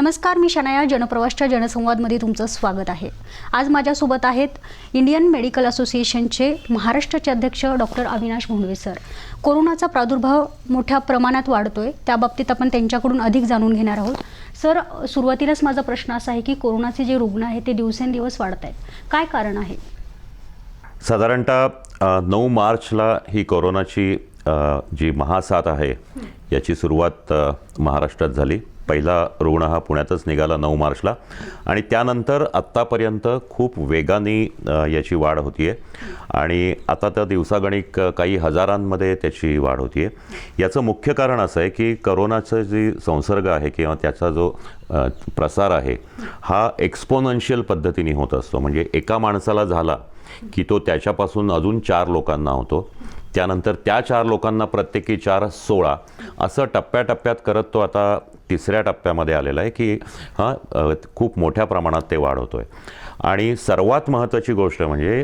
नमस्कार, मी शनाया. जनप्रवासच्या जनसंवादमध्ये तुमचं स्वागत आहे. आज माझ्यासोबत आहेत इंडियन मेडिकल असोसिएशनचे महाराष्ट्राचे अध्यक्ष डॉक्टर अविनाश भोंडवे सर. कोरोनाचा प्रादुर्भाव मोठ्या प्रमाणात वाढतोय, त्याबाबतीत आपण त्यांच्याकडून अधिक जाणून घेणार आहोत. सर, सुरुवातीलाच माझा प्रश्न असा आहे की कोरोनाचे जे रुग्ण आहेत ते दिवसेंदिवस वाढत आहेत, काय कारण आहे? साधारणतः 9 मार्चला ही कोरोनाची जी महासाथ आहे याची सुरुवात महाराष्ट्रात झाली. पहिला रुग्ण हा पुण्यातच निघाला 9 मार्चला आणि त्यानंतर आत्तापर्यंत खूप वेगाने याची वाढ होती आहे आणि आता त्या दिवसागणिक काही हजारांमध्ये त्याची वाढ होती आहे. याचं मुख्य कारण असं आहे की कोरोनाचा जी संसर्ग आहे किंवा त्याचा जो प्रसार आहे हा एक्सपोनेन्शियल पद्धतीने होत असतो. म्हणजे एका माणसाला झाला की तो त्याच्यापासून अजून 4 लोकांना होतो, त्यानंतर त्या 4 लोकांना प्रत्येकी 4 16 असं टप्प्याटप्प्यात करत तो आता तिसऱ्या टप्प्यामध्ये आलेला आहे की खूप मोठ्या प्रमाणात ते वाढ होतो आहे. आणि सर्वात महत्त्वाची गोष्ट म्हणजे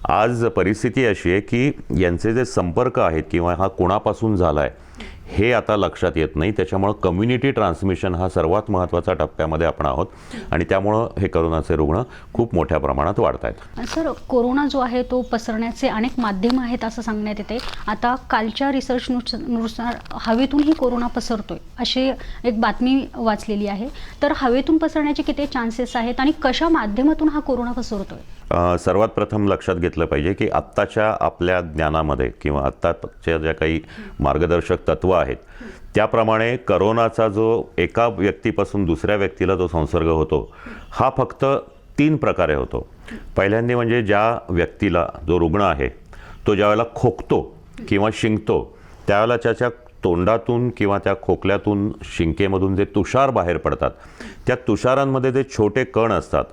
आज परिस्थिती अशी आहे की यांचे जे संपर्क आहेत किंवा हा कोणापासून झाला आहे हे आता लक्षात येत नाही. त्याच्यामुळं कम्युनिटी ट्रान्समिशन हा सर्वात महत्त्वाचा टप्प्यामध्ये आपण आहोत आणि त्यामुळं हे कोरोनाचे रुग्ण खूप मोठ्या प्रमाणात वाढत आहेत. सर, कोरोना जो आहे तो पसरण्याचे अनेक माध्यम आहेत असं सांगण्यात येते. आता कालच्या रिसर्चनुसार हवेतूनही कोरोना पसरतोय अशी एक बातमी वाचलेली आहे. तर हवेतून पसरण्याचे किती चान्सेस आहेत आणि कशा माध्यमातून हा कोरोना पसरतोय? सर्वात प्रथम लक्षात घेतलं पाहिजे की आत्ताच्या आपल्या ज्ञानामध्ये किंवा आत्ताच्या ज्या काही मार्गदर्शक तत्व आहेत त्याप्रमाणे करोनाचा जो एका व्यक्तीपासून दुसऱ्या व्यक्तीला जो संसर्ग होतो हा फक्त 3 प्रकारे होतो. पहिल्यांदा म्हणजे ज्या व्यक्तीला जो रुग्ण आहे तो ज्यावेळेला खोकतो किंवा शिंकतो त्यावेळेला त्याच्या तोंडातून किंवा त्या खोकल्यातून शिंकेमधून जे तुषार बाहेर पडतात त्या तुषारांमध्ये जे छोटे कण असतात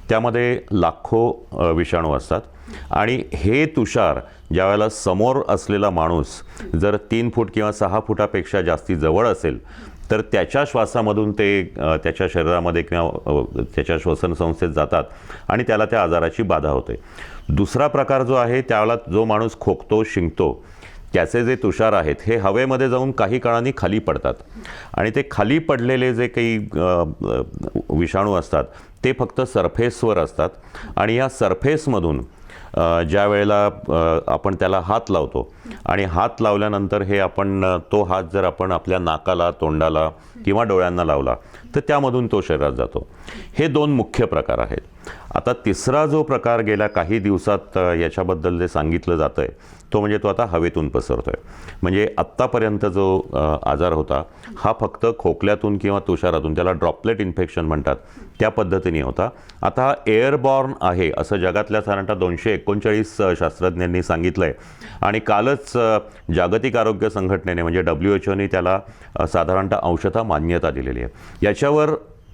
त्यामध्ये लाखो विषाणू असतात आणि हे तुषार ज्यावेळेला समोर असलेला माणूस जर 3 फूट किंवा 6 फुटापेक्षा जास्ती जवळ असेल तर त्याच्या श्वासामधून ते त्याच्या शरीरामध्ये किंवा त्याच्या श्वसन संस्थेत जातात आणि त्याला त्या आजाराची बाधा होते. दुसरा प्रकार जो आहे त्यावेळेला जो माणूस खोकतो शिंकतो त्याचे जे तुषार आहेत हे हवेमध्ये जाऊन काही काळाने खाली पडतात आणि ते खाली पडलेले जे काही विषाणू असतात ते फक्त सरफेसवर असतात आणि या सरफेसमधून ज्या वेळेला आपण त्याला हात लावतो आणि हात लावल्यानंतर हे आपण तो हात जर आपण आपल्या नाकाला तोंडाला किंवा डोळ्यांना लावला तर त्यामधून तो शरीरात जातो. हे 2 मुख्य प्रकार आहेत. आता तिसरा जो प्रकार गेल्या काही दिवसात याच्याबद्दल जे सांगितलं जातं आहे तो म्हणजे तो आता हवेतून पसरतो आहे. म्हणजे आत्तापर्यंत जो आजार होता हा फक्त खोकल्यातून किंवा तुषारातून, त्याला ड्रॉपलेट इन्फेक्शन म्हणतात, त्या पद्धतीने होता. आता हा एअरबॉर्न आहे असं जगातल्या साधारणतः 239 शास्त्रज्ञांनी सांगितलं आहे आणि कालच जागतिक आरोग्य संघटनेने म्हणजे WHO त्याला साधारणतः अंशतः मान्यता दिलेली आहे. याच्यावर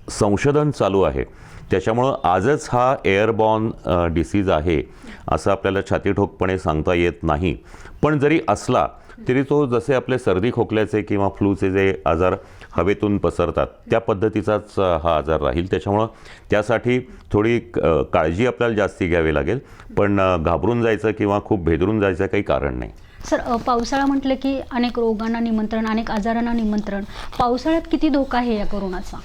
संशोधन चालू आहे. त्याच्यामुळं आजच हा एअरबॉर्न डिसीज आहे असं आपल्याला छातीठोकपणे सांगता येत नाही. पण जरी असला तरी तो जसे आपले सर्दी खोकल्याचे किंवा फ्लूचे जे आजार हवेतून पसरतात त्या पद्धतीचाच हा आजार राहील. त्याच्यामुळं त्यासाठी थोडी काळजी आपल्याला जास्ती घ्यावी लागेल, पण घाबरून जायचं किंवा खूप भेदरून जायचं काही कारण नाही. सर, पावसाळा म्हटलं की अनेक रोगांना निमंत्रण, अनेक आजारांना निमंत्रण. पावसाळ्यात किती धोका आहे या कोरोनाचा?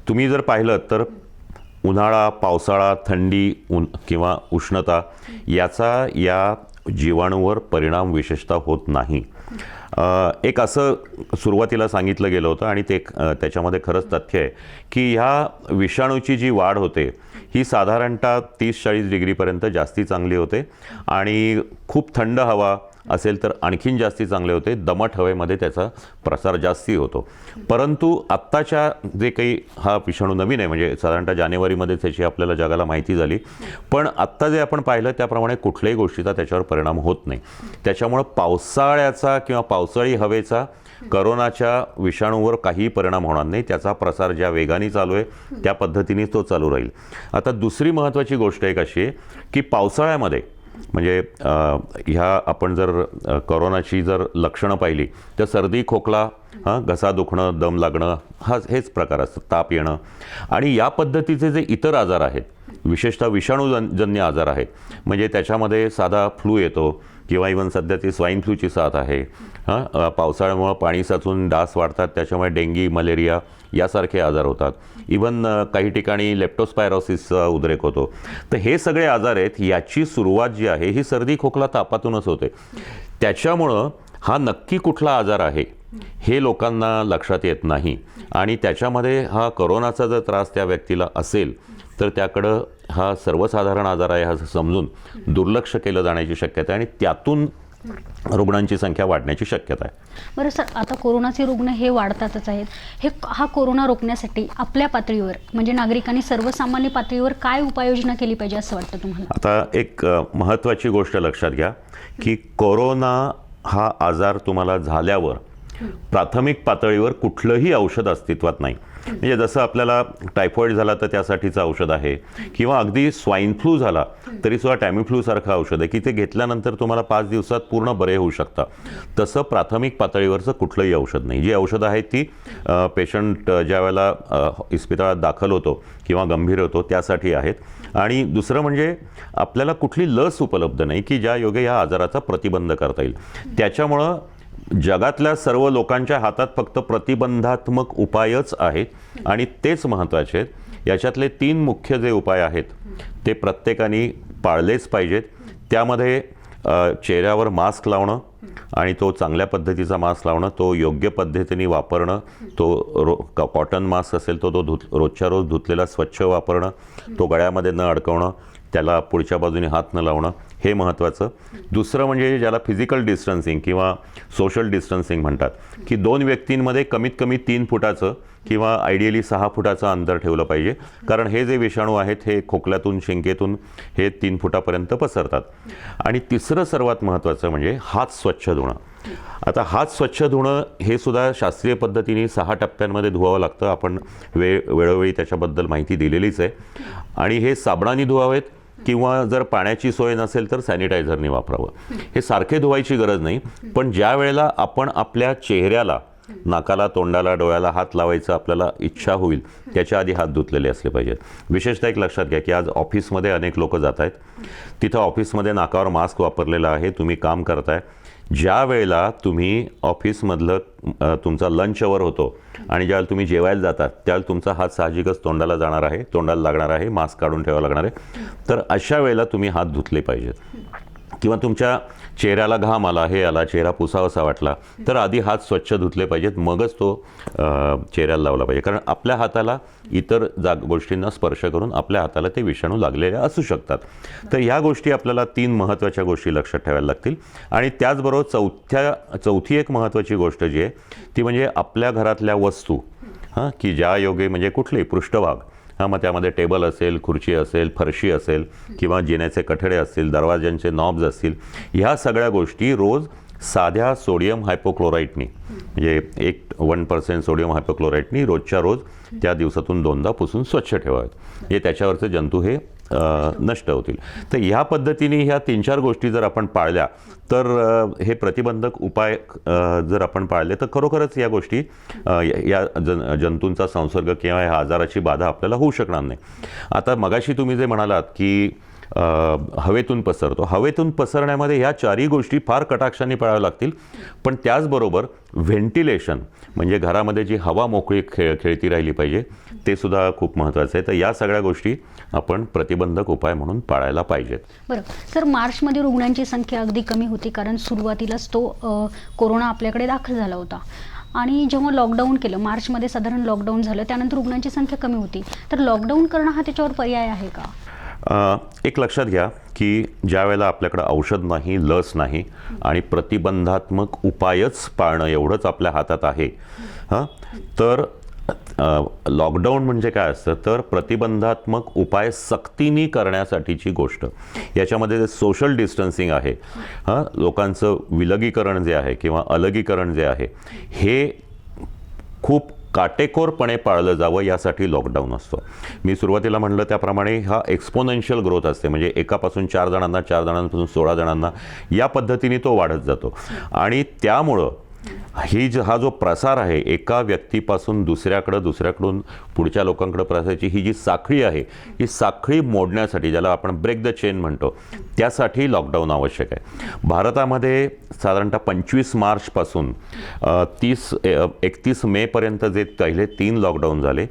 तुम्ही जर पाहिलं तर उन्हाळा, पावसाळा, थंडी किंवा उष्णता याचा या जीवाणूवर परिणाम विशेषतः होत नाही. एक असं सुरुवातीला सांगितलं गेलं होतं आणि ते त्याच्यामध्ये खरंच तथ्य आहे की ह्या विषाणूची जी वाढ होते ही साधारणतः 30-40 डिग्रीपर्यंत जास्ती चांगली होते आणि खूप थंड हवा असेल तर आणखीन जास्ती चांगले होते. दमट हवेमध्ये त्याचा प्रसार जास्ती होतो. परंतु आत्ताच्या जे काही हा विषाणू नवीन आहे म्हणजे साधारणतः जानेवारीमध्ये त्याची आपल्याला जगाला माहिती झाली, पण आत्ता जे आपण पाहिलं त्याप्रमाणे कुठल्याही गोष्टीचा त्याच्यावर परिणाम होत नाही. त्याच्यामुळं पावसाळ्याचा किंवा पावसाळी हवेचा करोनाच्या विषाणूवर काहीही परिणाम होणार नाही. त्याचा प्रसार ज्या वेगाने चालू आहे त्या पद्धतीनेच तो चालू राहील. आता दुसरी महत्त्वाची गोष्ट एक अशी आहे की पावसाळ्यामध्ये म्हणजे ह्या आपण जर कोरोनाची जर लक्षणं पाहिली तर सर्दी खोकला, घसा दुखणं, दम लागणं हेच प्रकार असतात, ताप येणं आणि या पद्धतीचे जे इतर आजार आहेत विशेषतः विषाणूजन्य आजार आहेत. म्हणजे त्याच्यामध्ये साधा फ्लू येतो किंवा इवन सध्या ती स्वाईन फ्लूची साथ आहे. पावसाळ्यामुळं पाणी साचून डास वाढतात, त्याच्यामुळे डेंगी, मलेरिया यासारखे आजार होतात. इवन काही ठिकाणी लेप्टोस्पायरोसिसचा उद्रेक होतो. तर हे सगळे आजार आहेत. याची सुरुवात जी आहे ही सर्दी खोकला तापातूनच होते. त्याच्यामुळं हा नक्की कुठला आजार आहे हे लोकांना लक्षात येत नाही आणि त्याच्यामध्ये हा कोरोनाचा जर त्रास त्या व्यक्तीला असेल तर त्याकडं हा सर्वसाधारण आजार आहे असं समजून दुर्लक्ष केलं जाण्याची शक्यता आहे आणि त्यातून रुग्णांची संख्या वाढण्याची शक्यता आहे. बरं सर, आता कोरोनाचे रुग्ण हे वाढतातच आहेत. हा कोरोना रोखण्यासाठी आपल्या पातळीवर म्हणजे नागरिकांनी सर्वसामान्य पातळीवर काय उपाययोजना केली पाहिजे असं वाटतं तुम्हाला? आता एक महत्त्वाची गोष्ट लक्षात घ्या की कोरोना हा आजार तुम्हाला झाल्यावर प्राथमिक पातळीवर कुठलंही औषध अस्तित्वात नाही. म्हणजे जसं आपल्याला टायफॉईड झाला तर त्यासाठीचं औषध आहे किंवा अगदी स्वाईन फ्लू झाला तरी सुद्धा टॅमिफ्लूसारखं औषध आहे की ते घेतल्यानंतर तुम्हाला 5 दिवसात पूर्ण बरे होऊ शकता. तसं प्राथमिक पातळीवरचं कुठलंही औषध नाही. जी औषधं आहेत ती पेशंट ज्या वेळेला इस्पितळात दाखल होतो किंवा गंभीर होतो त्यासाठी आहेत. आणि दुसरं म्हणजे आपल्याला कुठली लस उपलब्ध नाही की ज्या योगे या आजाराचा प्रतिबंध करता येईल. त्याच्यामुळं जगातल्या सर्व लोकांच्या हातात फक्त प्रतिबंधात्मक उपायच आहेत आणि तेच महत्त्वाचे आहेत. याच्यातले 3 मुख्य जे उपाय आहेत ते प्रत्येकाने पाळलेच पाहिजेत. त्यामध्ये चेहऱ्यावर मास्क लावणं आणि तो चांगल्या पद्धतीचा मास्क लावणं, तो योग्य पद्धतीने वापरणं, तो कॉटन मास्क असेल तो रोजच्या रोज धुतलेला स्वच्छ वापरणं, तो गळ्यामध्ये न अडकवणं, त्याला पुढच्या बाजूने हात न लावणं हे महत्त्वाचं. दुसरं म्हणजे ज्याला फिजिकल डिस्टन्सिंग किंवा सोशल डिस्टन्सिंग म्हणतात की 2 व्यक्तींमध्ये कमीत कमी 3 फुटाचं किंवा आयडियली 6 फुटाचं अंतर ठेवलं पाहिजे. कारण हे जे विषाणू आहेत हे खोकल्यातून शिंकेतून हे 3 फुटापर्यंत पसरतात. आणि तिसरं सर्वात महत्त्वाचं म्हणजे हात स्वच्छ धुणं. आता हात स्वच्छ धुणं हे सुद्धा शास्त्रीय पद्धतीने 6 टप्प्यांमध्ये धुवावं लागतं. आपण वेळोवेळी त्याच्याबद्दल माहिती दिलेलीच आहे. आणि हे साबणाने धुवावेत किंवा जर पाण्याची सोय नसेल तर सॅनिटायझरने वापरावं. हे सारखे धुवायची गरज नाही, पण ज्या वेळेला आपण आपल्या चेहऱ्याला, नाकाला, तोंडाला, डोळ्याला हात लावायचं आपल्याला इच्छा होईल त्याच्या आधी हात धुतलेले असले पाहिजेत. विशेषतः एक लक्षात घ्या की आज ऑफिसमध्ये अनेक लोक जात आहेत. तिथं ऑफिसमध्ये नाकावर मास्क वापरलेला आहे, तुम्ही काम करताय. ज्या वेळेला तुम्ही ऑफिसमधलं तुमचा लंच अवर होतो आणि ज्यावेळेला तुम्ही जेवायला जातात त्यावेळेला तुमचा हात साहजिकच तोंडाला जाणार आहे, तोंडाला लागणार आहे, मास्क काढून ठेवावं लागणार आहे. तर अशा वेळेला तुम्ही हात धुतले पाहिजेत. किंवा तुमच्या चेहऱ्याला घाम आला, हे आला, चेहरा पुसावासा वाटला तर आधी हात स्वच्छ धुतले पाहिजेत, मगच तो चेहऱ्याला लावला पाहिजे. कारण आपल्या हाताला इतर गोष्टींना स्पर्श करून आपल्या हाताला ते विषाणू लागलेले असू शकतात. तर ह्या गोष्टी आपल्याला 3 महत्त्वाच्या गोष्टी लक्षात ठेवायला लागतील. आणि त्याचबरोबर चौथी एक महत्त्वाची गोष्ट जी आहे ती म्हणजे आपल्या घरातल्या वस्तू की ज्या योगे म्हणजे कुठलेही पृष्ठभाग, मग त्यामध्ये टेबल असेल, खुर्ची असेल, फरशी असेल किंवा जिन्याचे कठडे असतील, दरवाज्यांचे नॉब्स असतील, ह्या सगळ्या गोष्टी रोज साध्या सोडियम हायपोक्लोराईटनी म्हणजे 1% सोडियम हायपोक्लोराईटनी रोजच्या रोज त्या दिवसातून 2दा पुसून स्वच्छ ठेवावेत. हे त्याच्यावरचे जंतू हे नष्ट होतील. तर ह्या पद्धतीने ह्या 3-4 गोष्टी जर आपण पाळल्या तर हे प्रतिबंधक उपाय जर आपण पाळले तर खरोखरच या गोष्टी या जंतूंचा संसर्ग किंवा ह्या आजाराची बाधा आपल्याला होऊ शकणार नाही. आता मगाशी तुम्ही जे म्हणालात की हवेतून पसरतो, हवेतून पसरण्यामध्ये ह्या 4ही गोष्टी फार कटाक्षाने पाळाव्या लागतील. पण त्याचबरोबर व्हेंटिलेशन म्हणजे घरामध्ये जी हवा मोकळी खेळती राहिली पाहिजे ते सुद्धा खूप महत्त्वाचं आहे. तर या सगळ्या गोष्टी आपण प्रतिबंधक उपाय म्हणून पाळायला पाहिजेत. बरं सर, मार्चमध्ये रुग्णांची संख्या अगदी कमी होती कारण सुरुवातीलाच तो कोरोना आपल्याकडे दाखल झाला होता. आणि जेव्हा लॉकडाऊन केलं, मार्चमध्ये साधारण लॉकडाऊन झालं, त्यानंतर रुग्णांची संख्या कमी होती. तर लॉकडाऊन करणं हा त्याच्यावर पर्याय आहे का? एक लक्षात घ्या की ज्या वेळेला आपल्याकडं औषध नाही, लस नाही आणि प्रतिबंधात्मक उपायच पाळणं एवढंच आपल्या हातात आहे तर लॉकडाऊन म्हणजे काय असतं तर प्रतिबंधात्मक उपाय सक्तीने करण्यासाठीची गोष्ट. याच्यामध्ये जे सोशल डिस्टन्सिंग आहे, लोकांचं विलगीकरण जे आहे किंवा अलगीकरण जे आहे हे खूप काटेकोरपणे पाळलं जावं यासाठी लॉकडाऊन असतो. मी सुरुवातीला म्हणलं त्याप्रमाणे हा एक्सपोनेन्शियल ग्रोथ असते. म्हणजे एकापासून 4 जणांना, 4 जणांपासून 16 जणांना या पद्धतीने तो वाढत जातो. आणि त्यामुळं हा जो प्रसार आहे एका व्यक्तीपासून दुसऱ्याकडून पुढच्या लोकांकडे प्रसाराची ही जी साखळी आहे, ही साखळी मोडण्यासाठी, ज्याला आपण ब्रेक द चेन म्हणतो, त्यासाठी लॉकडाऊन आवश्यक आहे. भारतामध्ये साधारणतः 25 मार्चपासून 31 मेपर्यंत जे पहिले 3 लॉकडाऊन झाले,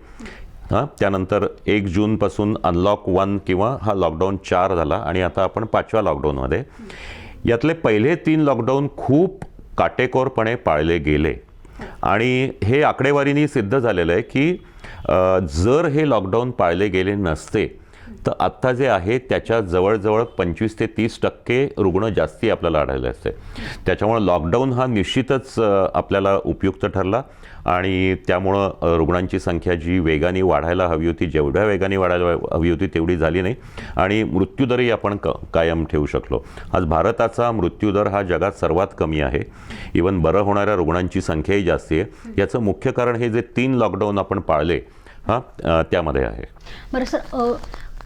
त्यानंतर 1 जूनपासून अनलॉक 1 किंवा हा लॉकडाऊन 4 झाला आणि आता आपण 5व्या लॉकडाऊनमध्ये. यातले पहिले 3 लॉकडाऊन खूप काटेकोरपणे पाळले गेले आणि हे आकडेवारीने सिद्ध झालेलं आहे की जर हे लॉकडाऊन पाळले गेले नसते तर आत्ता जे आहे त्याच्या जवळजवळ 25 ते 30% रुग्ण जास्ती आपल्याला आढळले असते. त्याच्यामुळं लॉकडाऊन हा निश्चितच आपल्याला उपयुक्त ठरला आणि त्यामुळं रुग्णांची संख्या जी वेगाने वाढायला हवी होती, जेवढ्या वेगाने वाढायला हवी होती तेवढी झाली नाही आणि मृत्यूदरही आपण कायम ठेवू शकलो. आज भारताचा मृत्यूदर हा जगात सर्वात कमी आहे. इवन बरं होणाऱ्या रुग्णांची संख्याही जास्ती आहे. याचं मुख्य कारण हे जे 3 लॉकडाऊन आपण पाळले त्यामध्ये आहे. बरं सर,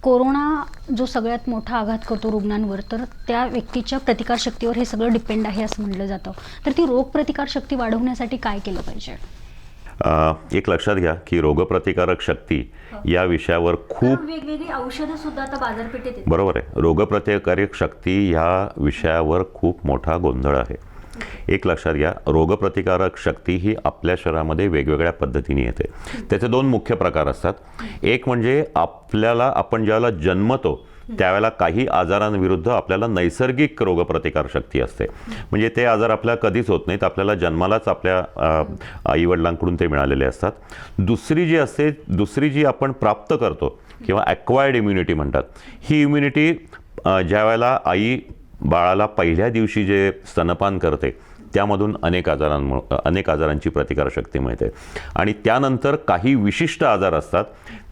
कोरोना जो सगळ्यात मोठा आघात करतो रुग्णांवर, तर त्या व्यक्तीच्या प्रतिकारशक्तीवर हे सगळं डिपेंड आहे असं म्हटलं जातं. तर ती रोगप्रतिकारशक्ती वाढवण्यासाठी काय केलं पाहिजे? एक लक्षात घ्या की रोगप्रतिकारक शक्ती या विषयावर खूप वेगवेगळी औषधं सुद्धा आता बाजारपेठेत आहेत. बरोबर आहे. रोगप्रतिकारक शक्ती ह्या विषयावर खूप मोठा गोंधळ आहे. एक लक्षात घ्या, रोगप्रतिकारक शक्ती ही आपल्या शरीरामध्ये वेगवेगळ्या पद्धतीने येते. त्याचे 2 मुख्य प्रकार असतात. एक म्हणजे आपण ज्यावेळेला जन्मतो त्यावेळेला काही आजारांविरुद्ध आपल्याला नैसर्गिक रोगप्रतिकार शक्ती असते. म्हणजे ते आजार आपल्याला कधीच होत नाहीत, आपल्याला जन्मालाच आपल्या आईवडिलांकडून ते मिळालेले असतात. दुसरी जी आपण प्राप्त करतो किंवा ॲक्वायर्ड इम्युनिटी म्हणतात, ही इम्युनिटी ज्यावेळेला आई बाळाला पहिल्या दिवशी जे स्तनपान करते त्यामधून अनेक आजारांची प्रतिकारशक्ती मिळते आणि त्यानंतर काही विशिष्ट आजार असतात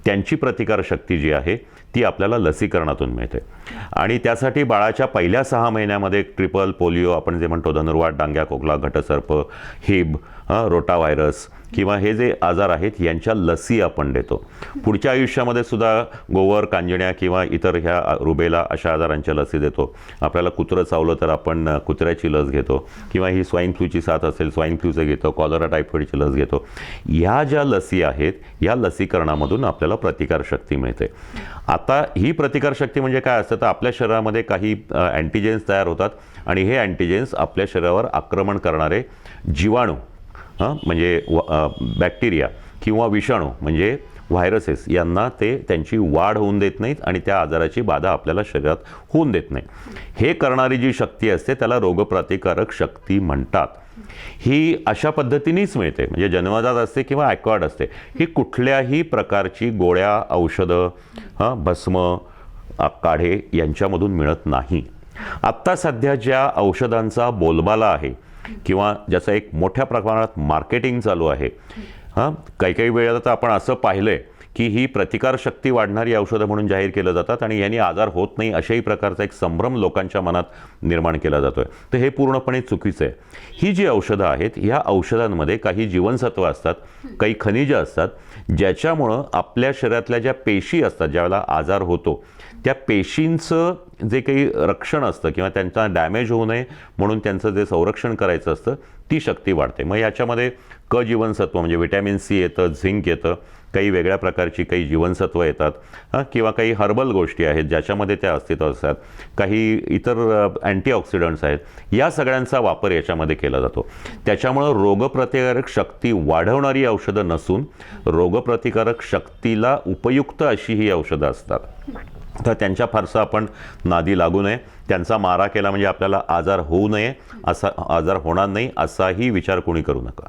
त्यांची प्रतिकारशक्ती जी आहे ती आपल्याला लसीकरणातून मिळते. आणि त्यासाठी बाळाच्या पहिल्या 6 महिन्यामध्ये ट्रिपल पोलिओ, आपण जे म्हणतो धनुर्वात, डांग्या, खोकला, घटसर्प, हिब, रोटाव्हायरस किंवा हे जे आजार आहेत यांच्या लसी आपण देतो. पुढच्या आयुष्यामध्ये सुद्धा गोवर, कांजिण्या किंवा इतर ह्या रुबेला अशा आजारांच्या लसी देतो. आपल्याला कुत्रं चावलं तर आपण कुत्र्याची लस घेतो किंवा ही स्वाईन फ्लूची साथ असेल स्वाईन फ्लूचं घेतो, कॉलरा टायफॉईडची लस घेतो. ह्या ज्या लसी आहेत या लसीकरणामधून आपल्याला प्रतिकारशक्ती मिळते. आता ही प्रतिकारशक्ती म्हणजे काय असतं तर आपल्या शरीरामध्ये काही अँटीजेन्स तयार होतात आणि हे अँटीजेन्स आपल्या शरीरावर आक्रमण करणारे जीवाणू म्हणजे बॅक्टेरिया किंवा विषाणू म्हणजे व्हायरसेस यांना ते त्यांची वाढ होऊन देत नाहीत आणि त्या आजाराची बाधा आपल्याला शरीरात होऊन देत नाही. हे करणारी जी शक्ती असते त्याला रोगप्रतिकारक शक्ती म्हणतात. ही अशा पद्धतीनेच मिळते, म्हणजे जन्मजात असते किंवा ॲक्वायर्ड असते. ही कुठल्याही प्रकारची गोळ्या, औषधं, भस्म, काढे यांच्यामधून मिळत नाही. आत्ता सध्या ज्या औषधांचा बोलबाला आहे किंवा ज्याचं एक मोठ्या प्रमाणात मार्केटिंग चालू आहे, काही वेळेला तर आपण असं पाहिलंय की ही प्रतिकारशक्ती वाढणारी औषधं म्हणून जाहीर केलं जातात आणि यांनी आजार होत नाही अशाही प्रकारचा एक संभ्रम लोकांच्या मनात निर्माण केला जातोय. तर हे पूर्णपणे चुकीचं आहे. ही जी औषधं आहेत ह्या औषधांमध्ये काही जीवनसत्व असतात, काही खनिजं असतात, ज्याच्यामुळं आपल्या शरीरातल्या ज्या पेशी असतात, ज्यावेळेला आजार होतो त्या पेशींचं जे काही रक्षण असतं किंवा त्यांचा डॅमेज होऊ नये म्हणून त्यांचं जे संरक्षण करायचं असतं ती शक्ती वाढते. मग याच्यामध्ये क जीवनसत्व म्हणजे विटॅमिन सी येतं, झिंक येतं, काही वेगळ्या प्रकारची काही जीवनसत्व येतात किंवा काही हर्बल गोष्टी आहेत ज्याच्यामध्ये त्या अस्तित्व असतात, काही इतर अँटीऑक्सिडंट्स आहेत. या सगळ्यांचा वापर याच्यामध्ये केला जातो. त्याच्यामुळं रोगप्रतिकारक शक्ती वाढवणारी औषधं नसून रोगप्रतिकारक शक्तीला उपयुक्त अशी ही औषधं असतात. तर त्यांच्या फारसं आपण नादी लागू नये. त्यांचा मारा केला म्हणजे आपल्याला आजार होऊ नये, आजार होणार नाही असाही विचार कोणी करू नका.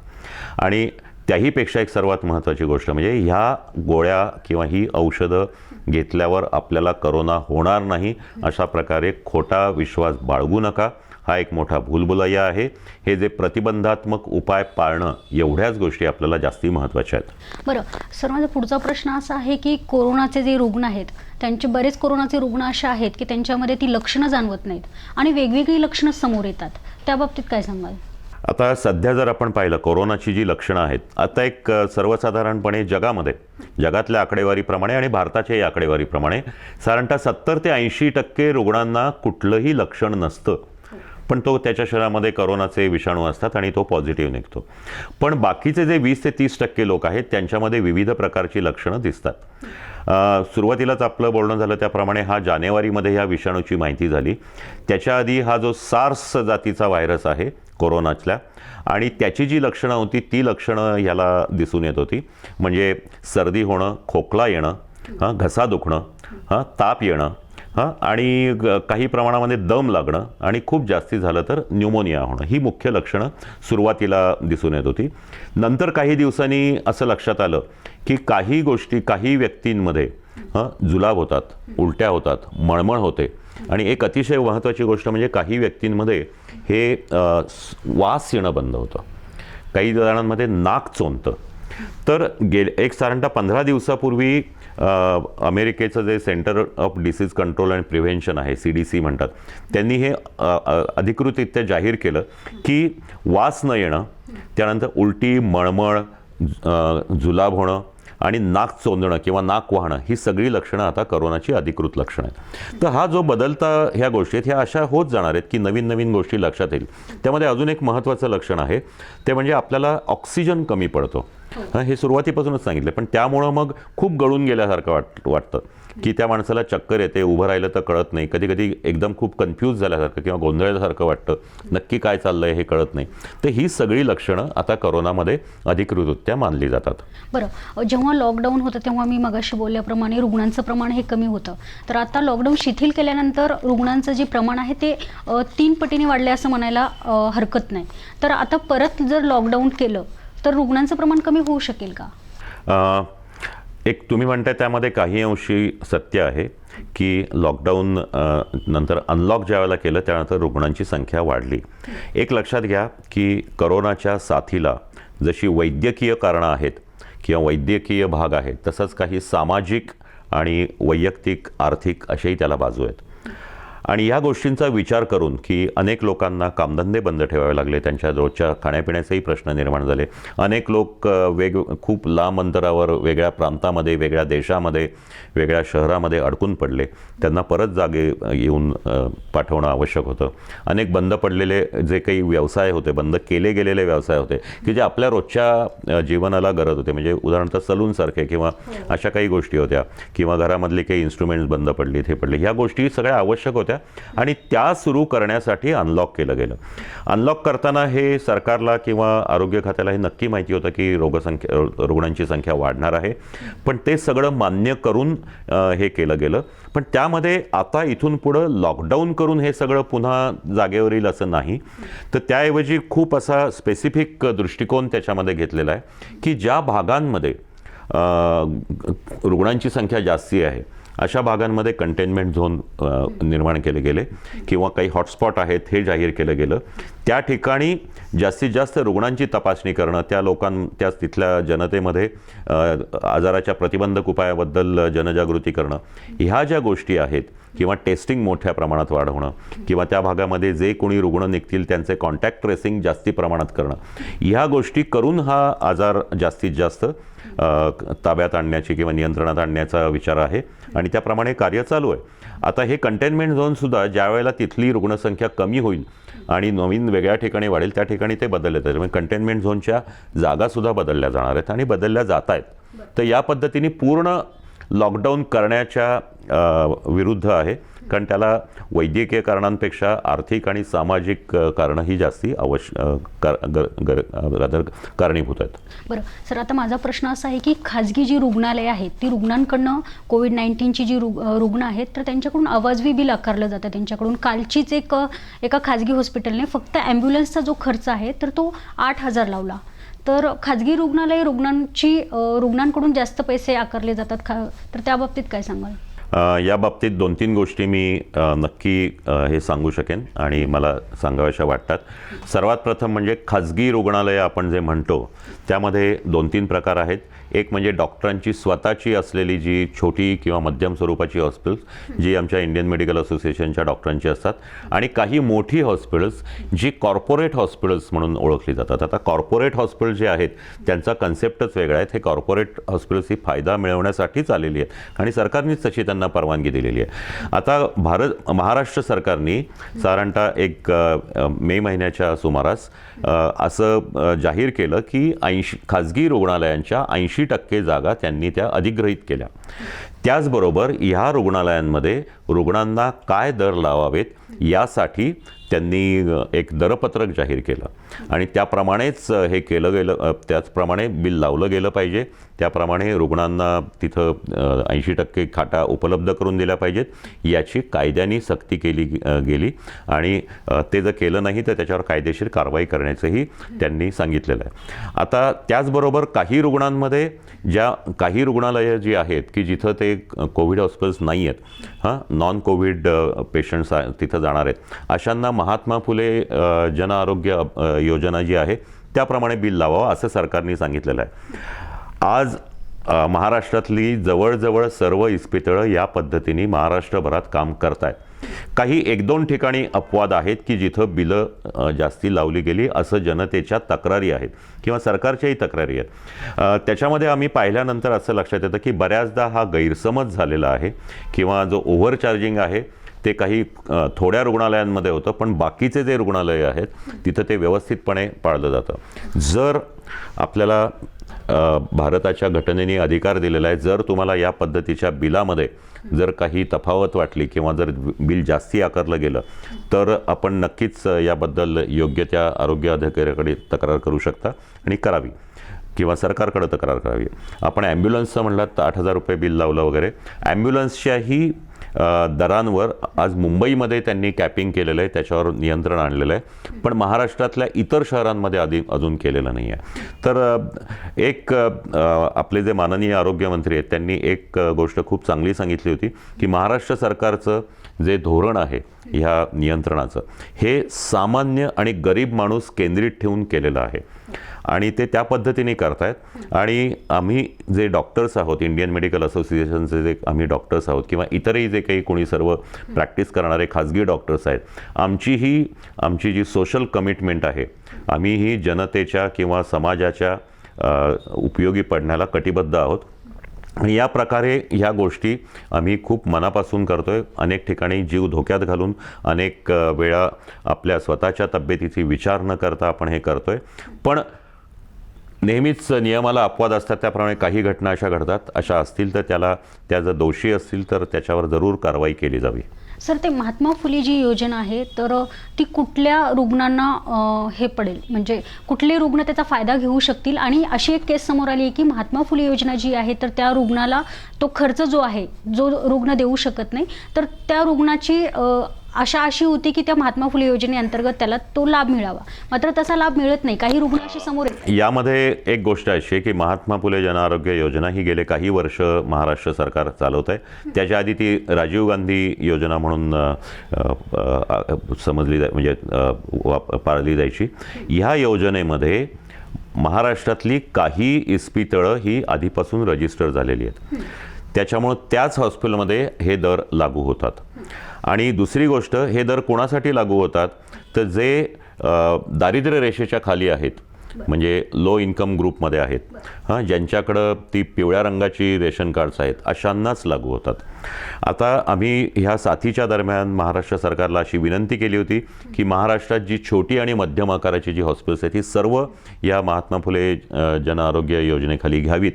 आणि त्याहीपेक्षा एक सर्वात महत्त्वाची गोष्ट म्हणजे ह्या गोळ्या किंवा ही औषधं घेतल्यावर आपल्याला करोना होणार नाही अशा प्रकारे खोटा विश्वास बाळगू नका. हा एक मोठा भूलभुलैया आहे. हे जे प्रतिबंधात्मक उपाय पाळणं एवढ्याच गोष्टी आपल्याला जास्ती महत्त्वाच्या आहेत. बरं सर, माझा पुढचा प्रश्न असा आहे की कोरोनाचे जे रुग्ण आहेत त्यांचे बरेच कोरोनाचे रुग्ण असे आहेत की त्यांच्यामध्ये ती लक्षणं जाणवत नाहीत आणि वेगवेगळी लक्षणं समोर येतात. त्या बाबतीत काय सांगाल? आता सध्या जर आपण पाहिलं कोरोनाची जी लक्षणं आहेत, आता एक सर्वसाधारणपणे जगातल्या आकडेवारीप्रमाणे आणि भारताच्याही आकडेवारीप्रमाणे साधारणतः 70 ते 80% रुग्णांना कुठलंही लक्षण नसतं. पण तो त्याच्या शरीरामध्ये करोनाचे विषाणू असतात आणि तो पॉझिटिव्ह निघतो. पण बाकीचे जे 20 ते 30% लोक आहेत त्यांच्यामध्ये विविध प्रकारची लक्षणं दिसतात. सुरुवातीलाच आपलं बोलणं झालं त्याप्रमाणे हा जानेवारीमध्ये ह्या विषाणूची माहिती झाली. त्याच्या आधी हा जो सार्स जातीचा व्हायरस आहे कोरोनातल्या, आणि त्याची जी लक्षणं होती ती लक्षणं ह्याला दिसून येत होती. म्हणजे सर्दी होणं, खोकला येणं, घसा दुखणं, ताप येणं, आणि काही प्रमाणामध्ये दम लागणं आणि खूप जास्ती झालं तर न्यूमोनिया होणं, ही मुख्य लक्षणं सुरुवातीला दिसून येत होती. नंतर काही दिवसांनी असं लक्षात आलं की काही गोष्टी काही व्यक्तींमध्ये जुलाब होतात, उलट्या होतात, मळमळ होते, आणि एक अतिशय महत्त्वाची गोष्ट म्हणजे काही व्यक्तींमध्ये हे वास येणं बंद होतं, काही जणांमध्ये नाक चोंदतं. तर एक साधारणतः 15 दिवसापूर्वी अमेरिकेचं जे centre of disease control and prevention आहे, CDC म्हणतात, त्यांनी हे अधिकृतरित्या जाहीर केलं की वास न येणं, त्यानंतर उलटी, मळमळ, जुलाब होणं आणि नाक चोंदणं किंवा नाक वाहणं ही सगळी लक्षणं आता करोनाची अधिकृत लक्षणं आहेत. तर हा जो बदलता ह्या गोष्टी आहेत ह्या अशा होत जाणार आहेत की नवीन नवीन गोष्टी लक्षात येईल. त्यामध्ये अजून एक महत्त्वाचं लक्षण आहे ते म्हणजे आपल्याला ऑक्सिजन कमी पडतो. हे सुरुवातीपासूनच सांगितलं, पण त्यामुळं मग खूप गळून गेल्यासारखं वाटतं की त्या माणसाला चक्कर येते, उभं राहिलं तर कळत नाही, कधी कधी एकदम खूप कन्फ्यूज झाल्यासारखं किंवा गोंधळल्यासारखं वाटतं, नक्की काय चाललंय हे कळत नाही. तर ही सगळी लक्षणं आता करोनामध्ये अधिकृतरित्या मानली जातात. बरं, जेव्हा लॉकडाऊन होतं तेव्हा मी मगाशी बोलल्याप्रमाणे रुग्णांचं प्रमाण हे कमी होतं, तर आता लॉकडाऊन शिथिल केल्यानंतर रुग्णांचं जे प्रमाण आहे ते 3 पटीने वाढले असं म्हणायला हरकत नाही. तर आता परत जर लॉकडाऊन केलं तर रुग्णांचं प्रमाण कमी होऊ शकेल का? एक तुम्ही म्हणताय त्यामध्ये काही अंशी सत्य आहे की लॉकडाऊन नंतर अनलॉक ज्यावेळेला केलं त्यानंतर रुग्णांची संख्या वाढली. एक लक्षात घ्या की करोनाच्या साथीला जशी वैद्यकीय कारणं आहेत किंवा वैद्यकीय भाग आहेत, तसंच काही सामाजिक आणि वैयक्तिक आर्थिक असेही त्याला बाजू आहेत. आणि या गोष्टींचा विचार करून की अनेक लोकांना कामधंदे बंद ठेवावे लागले, त्यांच्या रोजच्या खाण्यापिण्याचेही प्रश्न निर्माण झाले, अनेक लोक खूप लांब अंतरावर वेगळ्या प्रांतामध्ये, वेगळ्या देशामध्ये, वेगळ्या शहरामध्ये अडकून पडले, त्यांना परत जागे येऊन पाठवणं आवश्यक होतं. अनेक बंद पडलेले जे काही व्यवसाय होते, बंद केले गेलेले व्यवसाय होते की जे आपल्या रोजच्या जीवनाला गरज होते, म्हणजे उदाहरणार्थ सलूनसारखे किंवा अशा काही गोष्टी होत्या, किंवा घरामधले काही इन्स्ट्रुमेंट्स बंद पडले, हे पडले, ह्या गोष्टी सगळ्या आवश्यक होत्या आणि त्या सुरू करण्यासाठी अनलॉक केलं गेलं. अनलॉक करताना हे सरकारला किंवा आरोग्य खात्याला हे नक्की माहिती होतं की रुग्णांची संख्या वाढणार आहे, पण ते सगळं मान्य करून हे केलं गेलं. पण त्यामध्ये आता इथून पुढं लॉकडाऊन करून हे सगळं पुन्हा जागेवर येईल असं नाही. तर त्याऐवजी खूप असा स्पेसिफिक दृष्टिकोन त्याच्यामध्ये घेतलेला आहे की ज्या भागांमध्ये रुग्णांची संख्या जास्ती आहे अशा भागांमध्ये कंटेनमेंट झोन निर्माण केले गेले किंवा काही हॉटस्पॉट आहेत हे जाहीर केलं गेलं. त्या ठिकाणी जास्तीत जास्त रुग्णांची तपासणी करणं, त्या तिथल्या जनतेमध्ये आजाराच्या प्रतिबंधक उपायाबद्दल जनजागृती करणं, ह्या ज्या गोष्टी आहेत, किंवा टेस्टिंग मोठ्या प्रमाणात वाढवणं, किंवा त्या भागामध्ये जे कोणी रुग्ण निघतील त्यांचे कॉन्टॅक्ट ट्रेसिंग जास्ती प्रमाणात करणं, ह्या गोष्टी करून हा आजार जास्तीत जास्त ताब्यात आणण्याची किंवा नियंत्रणात आणण्याचा विचार आहे आणि त्याप्रमाणे कार्य चालू आहे. आता हे कंटेनमेंट झोनसुद्धा ज्या वेळेला तिथली रुग्णसंख्या कमी होईल आणि नवीन वेगळ्या ठिकाणी वाढेल त्या ठिकाणी ते बदलले जातील. म्हणजे कंटेनमेंट झोनच्या जागासुद्धा बदलल्या जाणार आहेत आणि बदलल्या जात आहेत. तर या पद्धतीने पूर्ण लॉकडाऊन करण्याच्या विरुद्ध आहे, कारण त्याला वैद्यकीय कारणांपेक्षा आर्थिक आणि सामाजिक कारणं ही जास्ती कारणीभूत आहेत. बरं सर, आता माझा प्रश्न असा आहे की खाजगी जी रुग्णालय आहेत ती रुग्णांकडनं कोविड-19ची जी रुग्ण आहेत तर त्यांच्याकडून अवाजवी बिल आकारलं जातं. त्यांच्याकडून कालचीच एका खाजगी हॉस्पिटलने फक्त ॲम्ब्युलन्सचा जो खर्च आहे तर तो 8,000 लावला. तर खाजगी रुग्णालय रुग्णांकडून जास्त पैसे आकारले जातात तर त्या बाबतीत काय सांगाल? या बाबतीत 2-3 गोष्टी मी नक्की हे सांगू शकेन आणि मला सांगाव्याशा वाटतात. सर्वात प्रथम म्हणजे खाजगी रुग्णालय आपण जे म्हणतो त्यामध्ये 2-3 प्रकार आहेत. एक म्हणजे डॉक्टरांची स्वतःची असलेली जी छोटी किंवा मध्यम स्वरूपाची हॉस्पिटल्स जी आमच्या इंडियन मेडिकल असोसिएशनच्या डॉक्टरांची असतात, आणि काही मोठी हॉस्पिटल्स जी कॉर्पोरेट हॉस्पिटल्स म्हणून ओळखली जातात. आता कॉर्पोरेट हॉस्पिटल जे आहेत त्यांचा कन्सेप्टच वेगळा आहे. हे कॉर्पोरेट हॉस्पिटल्स ही फायदा मिळवण्यासाठीच आलेली आहेत आणि सरकारनेच तशी त्यांना त्यांना परवानगी दिलेली आहे. आता महाराष्ट्र सरकारने साधारणतः एक मे महिन्याच्या सुमारास असं जाहीर केलं की खाजगी रुग्णालयांच्या 80% जागा त्यांनी त्या अधिग्रहित केल्या. त्याचबरोबर ह्या रुग्णालयांमध्ये रुग्णांना काय दर लावावेत यासाठी त्यांनी एक दरपत्रक जाहीर केलं आणि त्याप्रमाणेच हे केलं गेलं. त्याचप्रमाणे बिल लावलं गेलं पाहिजे. त्याप्रमाणे रुग्णांना तिथं 80% खाटा उपलब्ध करून दिल्या पाहिजेत याची कायद्याने सक्ती केली गेली आणि ते जर केलं नाही तर त्याच्यावर कायदेशीर कारवाई करण्याचंही त्यांनी सांगितलेलं आहे. आता त्याचबरोबर काही रुग्णांमध्ये काही रुग्णालयं जी आहेत की जिथं ते कोविड हॉस्पिटल्स नाही आहेत, नॉन कोविड पेशंट्स तिथं जाणार आहेत, अशांना महात्मा फुले जन आरोग्य योजना जी आहे त्याप्रमाणे बिल लावावं असं सरकारने सांगितलेलं आहे. आज महाराष्ट्रातली जवळजवळ सर्व इस्पितळं या पद्धतीने महाराष्ट्रभरात काम करत आहेत. काही 1-2 ठिकाणी अपवाद आहेत की जिथं बिलं जास्ती लावली गेली असं जनतेच्या तक्रारी आहेत किंवा सरकारच्याही तक्रारी आहेत. त्याच्यामध्ये आम्ही पाहिल्यानंतर असं लक्षात येतं की बऱ्याचदा हा गैरसमज झालेला आहे किंवा जो ओव्हरचार्जिंग आहे ते काही थोड्या रुग्णालयांमध्ये होतं, पण बाकीचे जे रुग्णालय आहेत तिथं ते व्यवस्थितपणे पाळलं जातं. जर आपल्याला भारताच्या घटनेने अधिकार दिलेला आहे, जर तुम्हाला या पद्धतीच्या बिलामध्ये जर काही तफावत वाटली किंवा जर बिल जास्ती आकारलं गेलं तर आपण नक्कीच याबद्दल योग्य त्या आरोग्य अधिकाऱ्याकडे तक्रार करू शकता आणि करावी किंवा सरकारकडे तक्रार करावी. आपण ॲम्ब्युलन्सचं म्हणलात तर 8,000 रुपये बिल लावलं वगैरे. ॲम्ब्युलन्सच्याही दरांवर आज मुंबईमध्ये त्यांनी कॅपिंग केलेलं आहे, त्याच्यावर नियंत्रण आणलेलं आहे, पण महाराष्ट्रातल्या इतर शहरांमध्ये अजून केलेलं नाही आहे. तर एक आपले जे माननीय आरोग्यमंत्री आहेत त्यांनी एक गोष्ट खूप चांगली सांगितली होती की महाराष्ट्र सरकारचं जे धोरण आहे ह्या नियंत्रणाचं हे सामान्य आणि गरीब माणूस केंद्रित ठेवून केलेलं आहे आणि ते त्या पद्धतीने करतायत. आणि आम्ही जे डॉक्टर्स आहोत, इंडियन मेडिकल असोसिएशनचे जे आम्ही डॉक्टर्स आहोत किंवा इतरही जे काही कोणी सर्व प्रॅक्टिस करणारे खाजगी डॉक्टर्स आहेत, आमची जी सोशल कमिटमेंट आहे, आम्ही ही जनतेच्या किंवा समाजाच्या उपयोगी पडण्याला कटिबद्ध आहोत. आणि या प्रकारे ह्या गोष्टी आम्ही खूप मनापासून करतोय. अनेक ठिकाणी जीव धोक्यात घालून अनेक वेळा आपल्या स्वतःच्या तब्येतीची विचार न करता आपण हे करतोय. पण नेहमीच नियमाला अपवाद असतात, त्याप्रमाणे काही घटना अशा घडतात. अशा असतील तर त्या जर दोषी असतील तर त्याच्यावर जरूर कारवाई केली जावी. सर, ते महात्मा फुले जी योजना आहे तर ती कुठल्या रुग्णांना हे पडेल, म्हणजे कुठले रुग्ण त्याचा फायदा घेऊ शकतील? आणि अशी एक केस समोर आली आहे की महात्मा फुले योजना जी आहे तर त्या रुग्णाला तो खर्च जो आहे जो रुग्ण देऊ शकत नाही, तर त्या रुग्णाची आशा अशी होती की त्या महात्मा फुले योजनेअंतर्गत त्याला तो लाभ मिळावा, मात्र तसा लाभ मिळत नाही. काही रुग्ण असे समोर येतात. यामध्ये एक गोष्ट अशी आहे की महात्मा फुले जन आरोग्य योजना ही गेले काही वर्ष महाराष्ट्र सरकार चालवत आहे. त्याच्या आधी ती राजीव गांधी योजना म्हणून समजली म्हणजे पाळली जायची. ह्या योजनेमध्ये महाराष्ट्रातली काही इस्पितळं ही आधीपासून रजिस्टर झालेली आहेत, त्याच्यामुळं त्याच हॉस्पिटलमध्ये हे दर लागू होतात. आणि दुसरी गोष्ट, हे दर कोणासाठी लागू होतात तर जे दारिद्र्य रेषेच्या खाली आहेत, म्हणजे लो इन्कम ग्रुपमध्ये आहेत, ज्यांच्याकडं ती पिवळ्या रंगाची रेशन कार्ड्स आहेत, अशांनाच लागू होतात. आता आम्ही ह्या साथीच्या दरम्यान महाराष्ट्र सरकारला अशी विनंती केली होती की महाराष्ट्रात जी छोटी आणि मध्यम आकाराची जी हॉस्पिटल्स आहेत ही सर्व या महात्मा फुले जन आरोग्य योजनेखाली घ्यावीत,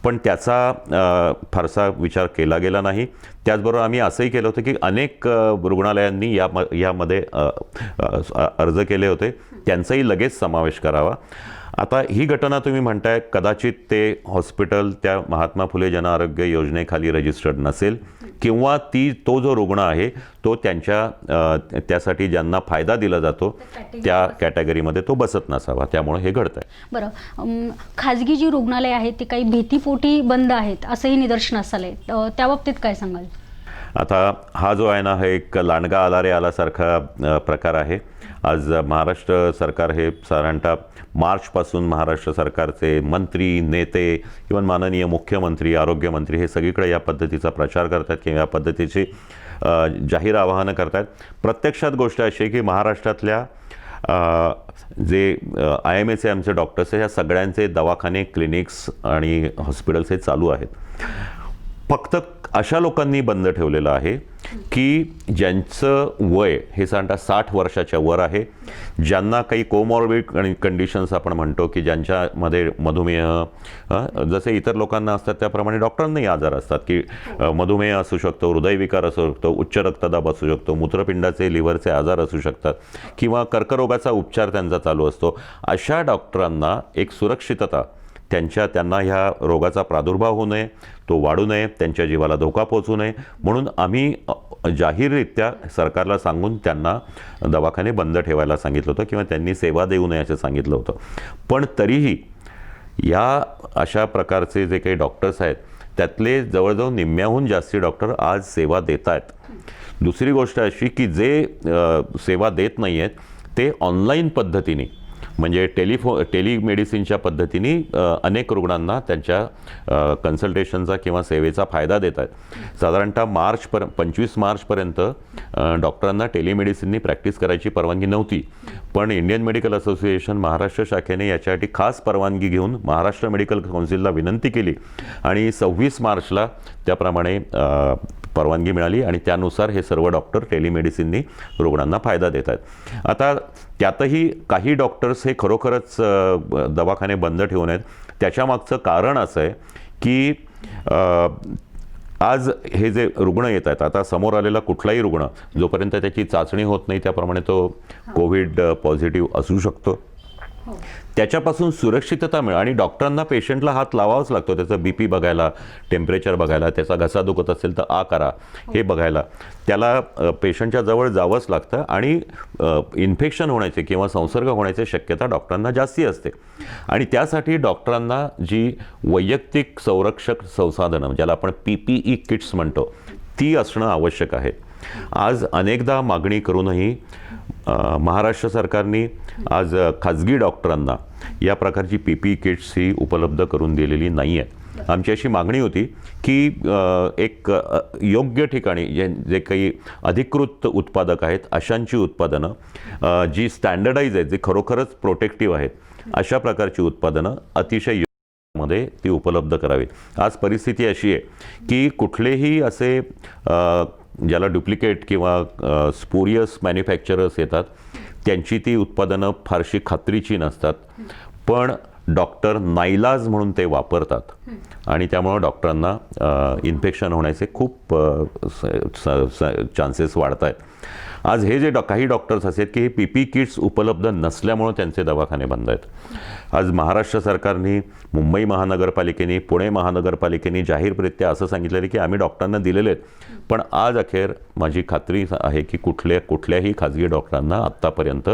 पण त्याचा फारसा विचार केला गेला नाही. त्याचबरोबर आम्ही असंही केलं होतं की अनेक रुग्णालयांनी यामध्ये अर्ज केले होते, त्यांचाही लगेच समावेश करावा. आता ही घटना तुम्ही म्हणताय, कदाचित ते हॉस्पिटल त्या महात्मा फुले जन आरोग्य योजनेखाली रजिस्टर्ड नसेल किंवा तो जो रुग्ण आहे तो त्यासाठी ज्यांना फायदा दिला जातो त्या कॅटेगरीमध्ये तो बसत नसावा, त्यामुळे हे घडतंय. बरं, खाजगी जी रुग्णालय आहेत ती काही भीतीपोटी बंद आहेत असंही निदर्शनास आलंय, त्या बाबतीत काय सांगाल? आता हा जो आहे ना, हा एक लांडगा आला रे आलासारखा प्रकार आहे. आज महाराष्ट्र सरकार हे साधारणतः मार्चपासून महाराष्ट्र सरकारचे मंत्री, नेते किंवा माननीय मुख्यमंत्री, आरोग्यमंत्री हे सगळीकडे या पद्धतीचा प्रचार करतात किंवा या पद्धतीची जाहीर आवाहनं करतात. प्रत्यक्षात गोष्ट अशी आहे की महाराष्ट्रातल्या जे IMAचे आमचे डॉक्टर्स आहे, ह्या सगळ्यांचे दवाखाने, क्लिनिक्स आणि हॉस्पिटल्स हे चालू आहेत. फक्त अशा लोकांनी बंद ठेवलेलं आहे की ज्यांचं वय हे साधारणतः 60 वर्षाच्या वर आहे, ज्यांना काही कोमॉर्बिड कंडिशन्स आपण म्हणतो की ज्यांच्यामध्ये मधुमेह जसे इतर लोकांना असतात त्याप्रमाणे डॉक्टरांनाही आजार असतात की मधुमेह असू शकतो, हृदयविकार असू शकतो, उच्च रक्तदाब असू शकतो, मूत्रपिंडाचे लिव्हरचे आजार असू शकतात किंवा कर्करोगाचा उपचार त्यांचा चालू असतो. अशा डॉक्टरांना एक सुरक्षितता, त्यांना ह्या रोगाचा प्रादुर्भाव होऊ नये, तो वाढू नये, त्यांच्या जीवाला धोका पोहोचू नये म्हणून आम्ही जाहीररित्या सरकारला सांगून त्यांना दवाखाने बंद ठेवायला सांगितलं होतं किंवा त्यांनी सेवा देऊ नये असं सांगितलं होतं. पण तरीही या अशा प्रकारचे जे काही डॉक्टर्स आहेत त्यातले जवळजवळ निम्म्याहून जास्ती डॉक्टर आज सेवा देत आहेत. दुसरी गोष्ट अशी की जे सेवा देत नाही आहेत ते ऑनलाईन पद्धतीने म्हणजे टेलिमेडिसिनच्या पद्धतीने अनेक रुग्णांना त्यांच्या कन्सल्टेशनचा किंवा सेवेचा फायदा देत आहेत. साधारणतः 25 मार्चपर्यंत डॉक्टरांना टेलिमेडिसिननी प्रॅक्टिस करायची परवानगी नव्हती, पण इंडियन मेडिकल असोसिएशन महाराष्ट्र शाखेने याच्यासाठी खास परवानगी घेऊन महाराष्ट्र मेडिकल काउन्सिलला विनंती केली आणि 26 मार्चला त्याप्रमाणे परवानगी मिळाली आणि त्यानुसार हे सर्व डॉक्टर टेलिमेडिसिननी रुग्णांना फायदा देत आहेत. आता त्यातही काही डॉक्टर्स हे खरोखरच दवाखाने बंद ठेवून आहेत. त्याच्यामागचं कारण असं आहे की आज हे जे रुग्ण येत आहेत, आता समोर आलेला कुठलाही रुग्ण जोपर्यंत त्याची चाचणी होत नाही त्याप्रमाणे तो कोविड पॉझिटिव्ह असू शकतो, त्याच्यापासून सुरक्षितता मिळेल. आणि डॉक्टरांना पेशंटला हात लावावाच लागतो, त्याचं BP बघायला, टेम्परेचर बघायला, त्याचा घसा दुखत असेल तर करा हे बघायला, त्याला पेशंटच्या जवळ जावंच लागतं आणि इन्फेक्शन होण्याचे किंवा संसर्ग होण्याची शक्यता डॉक्टरांना जास्ती असते. आणि त्यासाठी डॉक्टरांना जी वैयक्तिक संरक्षक संसाधनं ज्याला आपण PPE किट्स म्हणतो ती असणं आवश्यक आहे. आज अनेकदा मागणी करूनही महाराष्ट्र सरकारने आज खाजगी डॉक्टरांना या प्रकारची PPE किट्स ही उपलब्ध करून दिलेली नाही आहे. आमची अशी मागणी होती की एक योग्य ठिकाणी जे काही अधिकृत उत्पादक आहेत अशांची उत्पादनं जी स्टँडर्डाईज आहेत, जे खरोखरच प्रोटेक्टिव्ह आहेत, अशा प्रकारची उत्पादनं अतिशय मध्ये ती उपलब्ध करावीत. आज परिस्थिती अशी आहे की कुठलेही असे ज्याला डुप्लिकेट किंवा स्पुरियस मॅन्युफॅक्चरर्स येतात त्यांची ती उत्पादनं फारशी खात्रीची नसतात, पण डॉक्टर नाईलाज म्हणून ते वापरतात आणि त्यामुळं डॉक्टरांना इन्फेक्शन होण्याचे खूप चान्सेस वाढत आहेत. आज हे जे काही डॉक्टर्स आहेत की हे PPE किट्स उपलब्ध नसल्यामुळं त्यांचे दवाखाने बंद आहेत. आज महाराष्ट्र सरकारने, मुंबई महानगरपालिकेने, पुणे महानगरपालिकेने जाहीररित्या असं सांगितलेलं की आम्ही डॉक्टरांना दिलेले आहेत, पण आज अखेर माझी खात्री आहे की कुठल्याही खाजगी डॉक्टरांना आत्तापर्यंत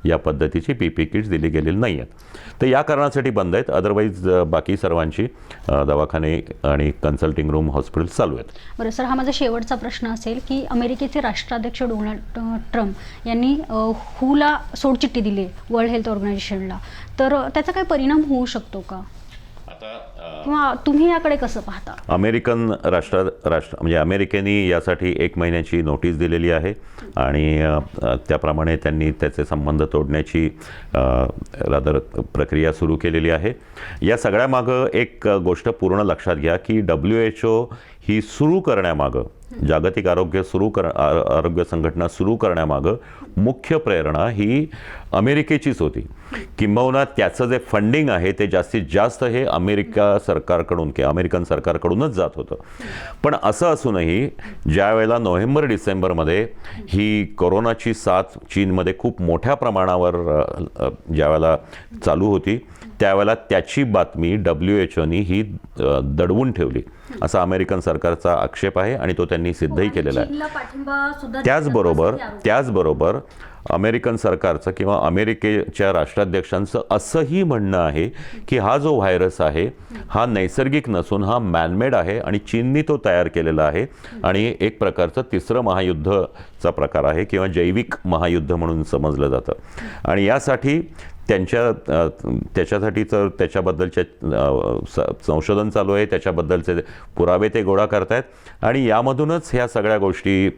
या पद्धतीची PPE किट्स दिली गेलेली नाही आहेत. तर या कारणासाठी बंद आहेत. अदरवाईज बाकी सर्वांची दवाखाने आणि कन्सल्टिंग रूम हॉस्पिटल चालू आहेत. बरं सर, हा माझा शेवटचा प्रश्न असेल की अमेरिकेचे राष्ट्राध्यक्ष डोनाल्ड ट्रम्प यांनी WHO सोडचिठ्ठी दिली वर्ल्ड हेल्थ ऑर्गनायझेशनला, तर त्याचा काय परिणाम होऊ शकतो का, किंवा तुम्ही याकडे कसं पाहता? अमेरिकन राष्ट्र म्हणजे अमेरिकेने यासाठी 1 महिन्याची नोटीस दिलेली आहे आणि त्याप्रमाणे त्यांनी त्याचे संबंध तोडण्याची प्रक्रिया सुरू केलेली आहे. या सगळ्यामागं एक गोष्ट पूर्ण लक्षात घ्या की WHO ही सुरू करण्यामागं, जागतिक आरोग्य संघटना सुरू करण्यामागं मुख्य प्रेरणा ही अमेरिकेचीच होती. किंबहुना त्याचं जे फंडिंग आहे ते जास्तीत जास्त हे अमेरिकन सरकारकडूनच जात होतं. पण असं असूनही ज्या वेळेला नोव्हेंबर-डिसेंबरमध्ये ही कोरोनाची साथ चीनमध्ये खूप मोठ्या प्रमाणावर ज्या वेळेला चालू होती त्यावेळेला त्याची बातमी WHOनी ही दडवून ठेवली असा अमेरिकन सरकारचा आक्षेप आहे आणि तो त्यांनी सिद्धही केलेला आहे. त्याचबरोबर अमेरिकन सरकारचं किंवा अमेरिकेच्या राष्ट्राध्यक्षांचं असंही म्हणणं आहे की हा जो व्हायरस आहे हा नैसर्गिक नसून हा मॅनमेड आहे आणि चीननी तो तयार केलेला आहे आणि एक प्रकारचं तिसरं महायुद्धचा प्रकार आहे किंवा जैविक महायुद्ध म्हणून समजलं जातं. आणि यासाठी त्याच्यासाठी तर त्याच्याबद्दलचे संशोधन चालू आहे, त्याच्याबद्दलचे पुरावे ते गोळा करतायत आणि यामधूनच ह्या सगळ्या गोष्टी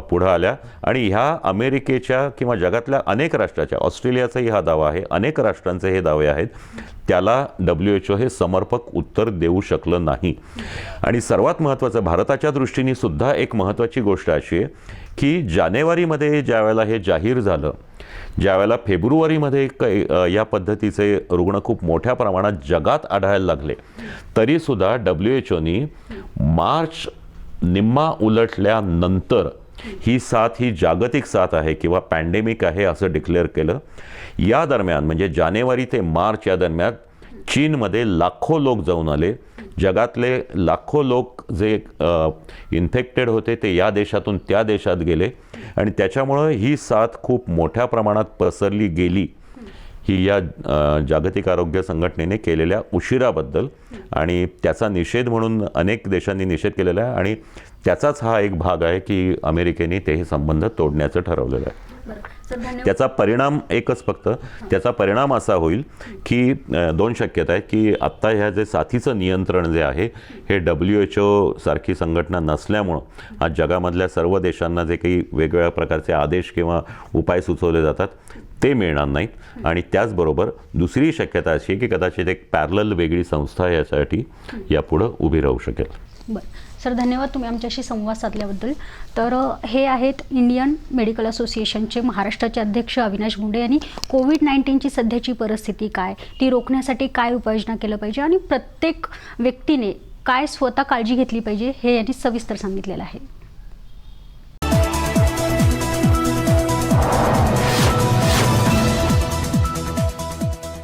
पुढं आल्या आणि ह्या अमेरिकेच्या किंवा जगातल्या अनेक राष्ट्राच्या, ऑस्ट्रेलियाचाही हा दावा आहे, अनेक राष्ट्रांचे हे दावे आहेत, त्याला WHO हे समर्पक उत्तर देऊ शकलं नाही. आणि सर्वात महत्त्वाचं भारताच्या दृष्टीने सुद्धा एक महत्त्वाची गोष्ट अशी आहे की जानेवारीमध्ये ज्यावेळेला हे जाहीर झालं, ज्यावेळेला फेब्रुवारीमध्ये या पद्धतीचे रुग्ण खूप मोठ्या प्रमाणात जगात आढळायला लागले, तरीसुद्धा WHOनी मार्च निम्मा उलटल्यानंतर ही साथ ही जागतिक साथ आहे किंवा पॅन्डेमिक आहे असं डिक्लेअर केलं. या दरम्यान म्हणजे जानेवारी ते मार्च या दरम्यान चीनमध्ये लाखो लोक जाऊन आले. जगातले लाखो लोक जे इन्फेक्टेड होते ते या देशातून त्या देशात गेले आणि त्याच्यामुळं ही साथ खूप मोठ्या प्रमाणात पसरली गेली. ही या जागतिक आरोग्य संघटनेने केलेल्या उशिराबद्दल आणि त्याचा निषेध म्हणून अनेक देशांनी निषेध केलेला आहे आणि त्याचाच हा एक भाग आहे की अमेरिकेने ते संबंध तोडण्याचं ठरवलेलं आहे. त्याचा परिणाम एकच फक्त त्याचा परिणाम असा होईल की दोन शक्यता आहेत की आत्ता ह्या जे साथीचं नियंत्रण जे आहे हे WHO सारखी संघटना नसल्यामुळं आज जगामधल्या सर्व देशांना जे काही वेगवेगळ्या प्रकारचे आदेश किंवा उपाय सुचवले जातात ते मिळणार नाहीत. आणि त्याचबरोबर दुसरी शक्यता अशी आहे की कदाचित एक पॅरलल वेगळी संस्था यासाठी यापुढं उभी राहू शकेल. बरं सर, धन्यवाद तुम्ही आमच्याशी संवाद साधल्याबद्दल. तर हे आहेत इंडियन मेडिकल असोसिएशनचे महाराष्ट्राचे अध्यक्ष अविनाश भोंडे यांनी कोविड-19ची सध्याची परिस्थिती काय, ती रोखण्यासाठी काय उपाययोजना केलं पाहिजे आणि प्रत्येक व्यक्तीने काय स्वतः काळजी घेतली पाहिजे हे यांनी सविस्तर सांगितलेलं आहे.